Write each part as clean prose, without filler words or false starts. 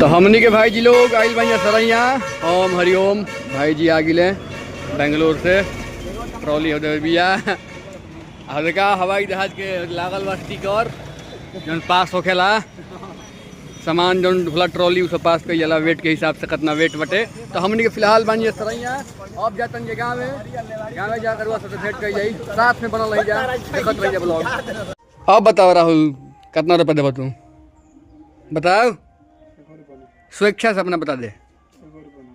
तो हमनी के भाई जी लोग आइल भाई सरैया ओम हरिओम भाई जी आ गिले बेंगलोर से ट्रॉली हो बिया हल्का हवाई जहाज के लागल बा स्टिकर जौन पास होखेला सामान जौन ढुला ट्रॉली उसे पास कई जाला वेट के हिसाब से कितना वेट बटे। तो हमनी के फिलहाल बानी सरैया अब जातन जे गाँव में जाकर वह सबसे भेंट कई जाई साथ में बनल रही जा देखत रही जा ब्लॉग। अब बताओ राहुल कितना रुपये देबो तू बताओ स्वेच्छा से अपना बता दे।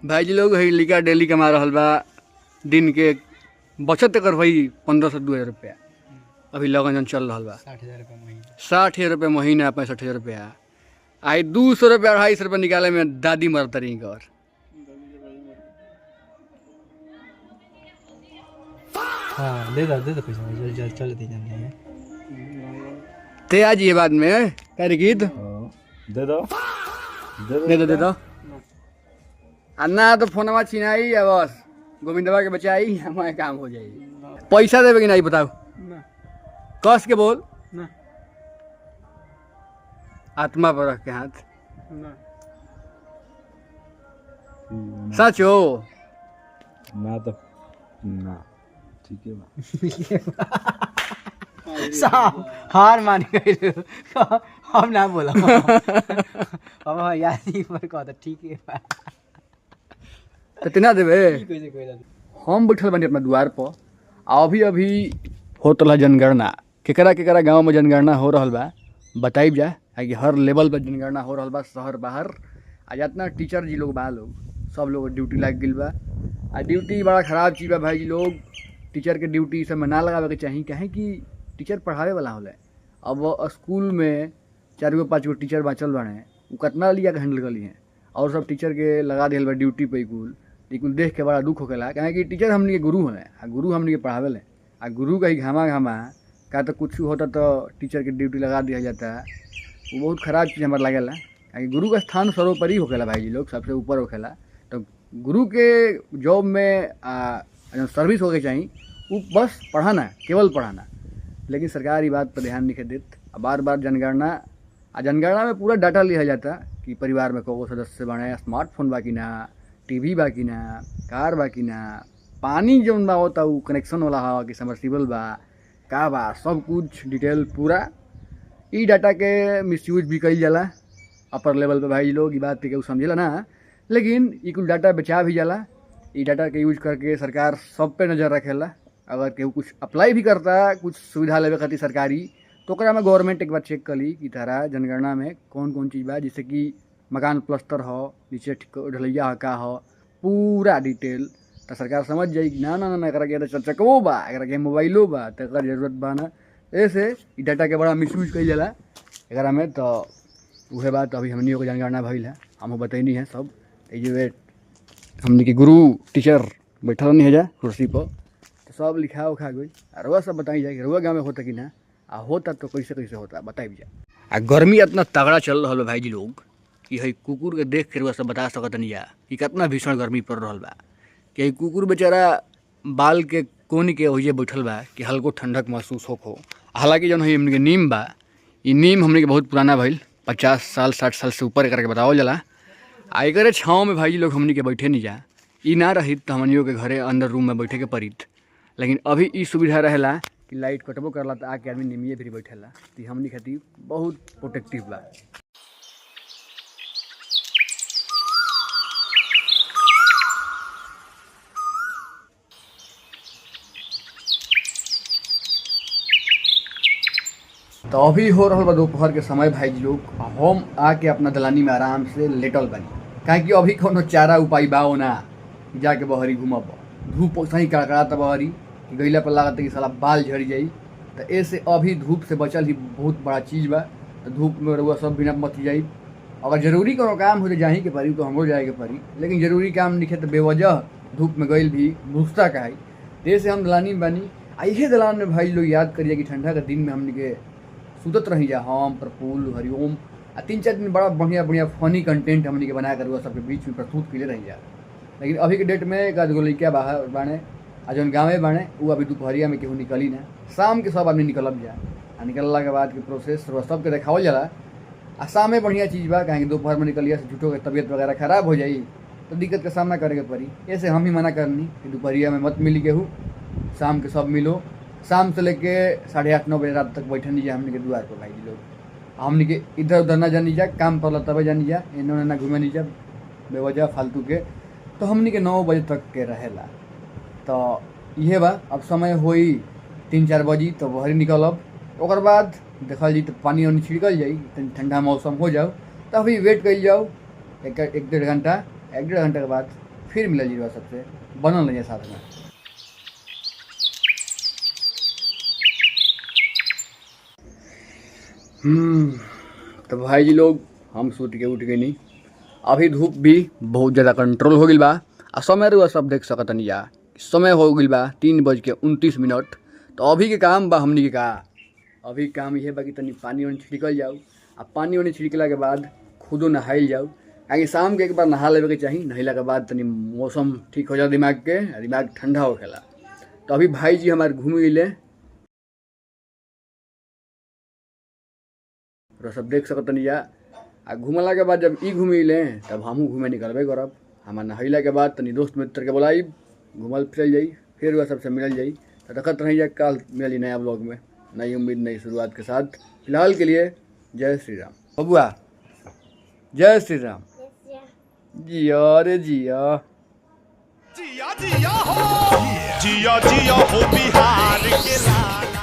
भाई जी लोग है लिखा डेली कमा रहा बा दिन के बचत कर भाई 1500 से 2000 रुपया अभी लगन जन चल रहा बा 60,000 रुपये महीना 65,000 रुपया आई 200 रुपया 250 रुपया निकाले में दादी मरत रही कर। हाँ दे दो पैसा चल दे जाने ते आज ये बाद में कर गीत दे दो दे दो अन्ना तो फोनवा छिनाई या बस गोविंदवा के बचाई हमारे काम हो जाएगी। पैसा देवे कि नहीं बताओ कस के बोल ना। आत्मा पर रख के हाथ सच हो ना तो ना ठीक है साहब हार मान गए हम ना बोला अब यार ही पर कहता ठीक है तो तिना देवे हम बैठल बानी अपना द्वार पर अभी अभी होत रहा जनगणना केकरा गांव में जनगणना हो रहा बा बताइब जा कि हर लेवल पर जनगणना हो रहा बा शहर बाहर आ जितना टीचर जी लोग बा लोग सब लोग ड्यूटी लग गई बा आ ड्यूटी बड़ा खराब चीज़ बा भाई जी लोग टीचर के ड्यूटी सब में ना लगावे के चाहिए कहें कि टीचर पढ़ावे वाला होला। अब स्कूल में 4 गो 5 गो टीचर बाँचल बाड़े वो कितना लिया के हैंडल करी हैं और सब टीचर के लगा दिल बा ड्यूटी पे कुल देख के बड़ा दुख होकेला कहें कि टीचर हमनी के गुरु हैं आ गुरु हमनी के पढ़ावे ले आ गुरु का ही घामा का तो कुछ होता तो टीचर के ड्यूटी लगा दिया जाता है वो बहुत ख़राब चीज़ हमारा लगेला कि गुरु का स्थान सर्वोपरि होकेला भाई जी लोग सबसे ऊपर होकेला। तो गुरु के जॉब में सर्विस होके चाहिए वो बस पढ़ाना केवल पढ़ाना लेकिन सरकार ये बात पर ध्यान नहीं देत। बार बार जनगणना में पूरा डाटा लिया जाता कि परिवार में को सदस्य बने स्मार्टफोन बाकी ना टीवी बाकी ना कार बाकी ना पानी जौन बा होता वो कनेक्शन वाला हवा कि समर्सिबल बा का बा सब कुछ डिटेल पूरा ई डाटा के मिसयूज भी कई जाला अपर लेवल पे भाई लोग ये बात के समझेला ना लेकिन ई कुल डाटा बचा भी जाला। ई डाटा के यूज करके सरकार सब पे नज़र रखेला अगर केहू कुछ अप्लाई भी करता कुछ सुविधा लेवे खातिर सरकारी तो ओकरा में गवर्नमेंट एक बार चेक करी कि तारा जनगणना में कौन कौन चीज़ बा जैसे कि मकान प्लस्तर हो नीचे ढलैया का हो पूरा डिटेल तो सरकार समझ जाई कि ना एकरा के चकवो बा एकरा के मोबाइलो बा तो एकर जरूरत बा ना ऐसे ई डाटा के बड़ा मिसयूज कई जाला एकरा में। तो उहे बात अभी हमनी को जनगणना भइल है हम बतैनी है सब ये हमनी के गुरु टीचर बैठल नहीं है जा कुर्सी पर तो सब लिखा उखा गई रुआ सब बताई जाए कि रुआ गाँव में होता कि ना आ होता तो कैसे होता बताई जा। आ गर्मी इतना तगड़ा चल रहा है भाई जी लोग कि है कुकुर के देख के रुआ सब बता सकत नहीं जा कि कितना भीषण गर्मी पड़ रहा बा कि कुकुर बेचारा बाल के कोनी के वही बैठल बा कि हल्को ठंडक महसूस हो। हालांकि जौन है हमने के नीम बा ये नीम हमने के बहुत पुराना भइल 50 साल 60 साल से ऊपर करके बतावल जाला आ एकरे छाँव में भाई लोग हमने के बैठे नहीं जा ई ना रही तो हमनियों के घरे अंदर रूम में बैठे के पड़ित लेकिन अभी ई सुविधा रहेला कि लाइट कटबो करला तो आके आदमी निमिये भी बैठेला तो हमनी खातिर बहुत प्रोटेक्टिव बा। तो अभी हो रहा बा दोपहर के समय भाई जी लोग हम आके अपना दलानी में आराम से लेटल बनी काहे कि अभी कोनो चारा उपाय बाओ ना जाके बहरी घूमब धूप सही कड़कड़ाता बहरी कि गईला पर लागत कि साला बाल झड़ जाई तो ऐसे अभी धूप से बचल ही बहुत बड़ा चीज़ बा। तो धूप में रहुआ सब बिना मत जाई अगर जरूरी कोनो काम हो जाही के पड़ी तो हमरो जाए के पड़ी लेकिन जरूरी काम नहीं है तो बेवजह धूप में गईल भी भूसता का है जैसे हम दलानी में बनी इहे दलान में भाई लोग याद करिए कि ठंडा के दिन में हमने के सुतत रही जा हम प्रफुल्ल हरिओम आ 3-4 दिन बड़ा बढ़िया फनी कंटेंट हमने के बना कर हुआ सबके बीच में प्रस्तुत के लिए रही जा। लेकिन अभी के डेट में एक आध गो लड़किया बाहर बाने आ जौन गाँवे बाने वो अभी दोपहरिया में केहू निकली ना शाम के सब आदमी निकलब जा आ निकलला के बाद के प्रोसेस सबके देखावल जाला आ शामे बढ़िया चीज़ बा, कहीं दोपहर में निकलिए से झूठो के तबीयत वगैरह खराब हो जाई तो दिक्कत का सामना करे के पड़ी। ऐसे हम ही मना करनी कि दोपहरिया में मत मिली केहू, शाम के सब मिलो। शाम से लेके 8:30-9 बजे रात तक बैठे नहीं जा हमने के द्वार पर भाई जी लोग। हमने के इधर उधर ना जानी जा, काम पड़ला तब जानी जा, इन्होंने ना घूमे नहीं जा बेवजह फालतू के। तो हमने के 9 बजे तक के रहेला। तो ये बा अब समय होई 3-4 बजी तो बहरी निकलब, ओकर बाद देखल जी तो पानी वानी छिड़कल जाई, ठंडा मौसम हो जाओ तो अभी वेट कर जाओ 1-1.5 घंटा, 1-1.5 घंटे के बाद फिर मिलल जी सबसे बनल रहिए साथ में। तो भाई जी लोग हम सूत के उठ गए नहीं, अभी धूप भी बहुत ज़्यादा कंट्रोल हो गई बा। आ समय रुआ सब देख सकतनी या समय हो गई बा 3:29। तो अभी के काम बा हमनी के का, अभी काम ये बा कि तनी पानी वानी छिड़कल जाओ। आ पानी वानी छिड़कला के बाद खुदो नहाइल जाओ, काहे शाम के एक बार नहा लेवे के चाहिए। नहला के बाद तनी मौसम ठीक हो जाए दिमाग के, दिमाग ठंडा हो खेला। तो अभी भाई जी हमारे घूम गए सब देख सकतनी या। आ घूमला के बाद जब ई घूम ले तब हमहूँ घूमे निकलबे करब। हमार नहैला के बाद तनी दोस्त मित्र के बुलाई, घूमल फिरल जाई, फिर वह सबसे मिलल जाई। तो रखत रही जाए, कल मिली नया ब्लॉग में नई उम्मीद नई शुरुआत के साथ। फिलहाल के लिए जय श्री राम। बबुआ जय श्री राम। जिया रे जिया, जिया जिया हो, जिया जिया हो बिहार के लाल।